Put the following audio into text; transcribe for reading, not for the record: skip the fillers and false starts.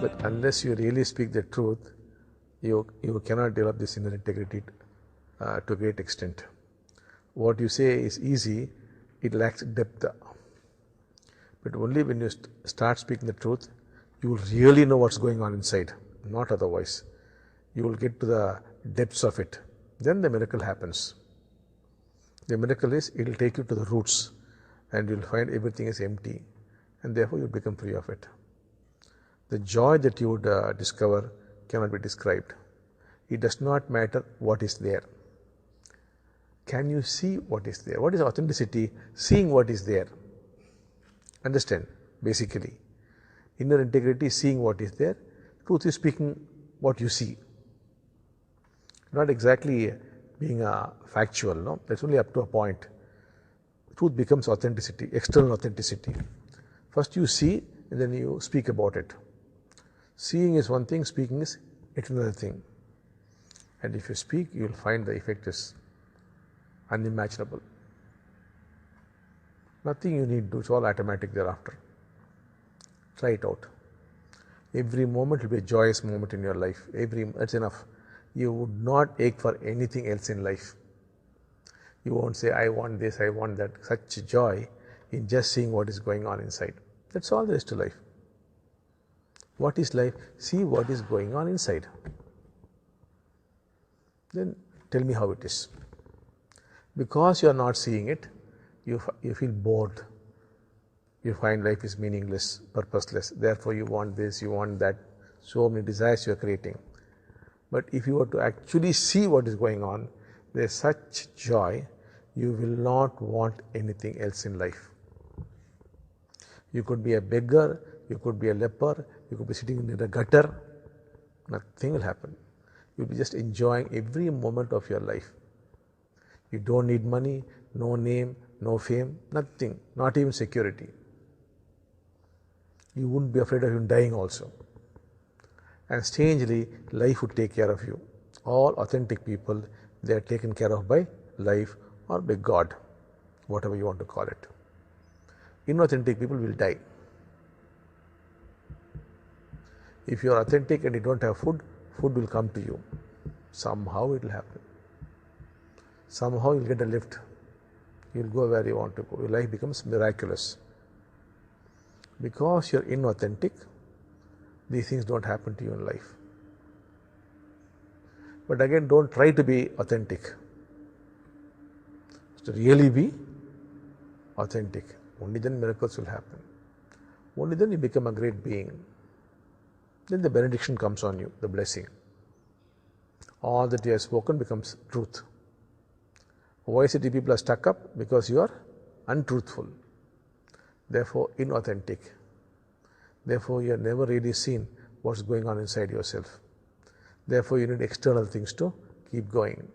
But unless you really speak the truth, you cannot develop this inner integrity to a great extent. What you say is easy, it lacks depth. But only when you start speaking the truth, you will really know what's going on inside, not otherwise. You will get to the depths of it. Then the miracle happens. The miracle is, it will take you to the roots and you will find everything is empty, and therefore you become free of it. The joy that you would discover cannot be described. It does not matter what is there. Can you see what is there? What is authenticity? Seeing what is there. Understand, basically. Inner integrity is seeing what is there. Truth is speaking what you see. Not exactly being factual, no? That's only up to a point. Truth becomes authenticity, external authenticity. First you see, and then you speak about it. Seeing is one thing, speaking is another thing. And if you speak, you will find the effect is unimaginable. Nothing you need to do, it's all automatic thereafter. Try it out. Every moment will be a joyous moment in your life. That's enough. You would not ache for anything else in life. You won't say, I want this, I want that. Such joy in just seeing what is going on inside. That's all there is to life. What is life? See what is going on inside. Then tell me how it is. Because you are not seeing it, you feel bored. You find life is meaningless, purposeless. Therefore you want this, you want that. So many desires you are creating. But if you were to actually see what is going on, there is such joy, you will not want anything else in life. You could be a beggar, you could be a leper, you could be sitting in a gutter, nothing will happen. You will be just enjoying every moment of your life. You don't need money, no name, no fame, nothing, not even security. You wouldn't be afraid of even dying also. And strangely, life would take care of you. All authentic people, they are taken care of by life or by God, whatever you want to call it. Inauthentic people will die. If you are authentic and you don't have food, food will come to you. Somehow it will happen. Somehow you will get a lift. You will go where you want to go. Your life becomes miraculous. Because you are inauthentic, these things don't happen to you in life. But again, don't try to be authentic. To really be authentic, only then miracles will happen. Only then you become a great being. Then the benediction comes on you, the blessing. All that you have spoken becomes truth. Why is it you people are stuck up? Because you are untruthful. Therefore inauthentic. Therefore you have never really seen what's going on inside yourself. Therefore you need external things to keep going.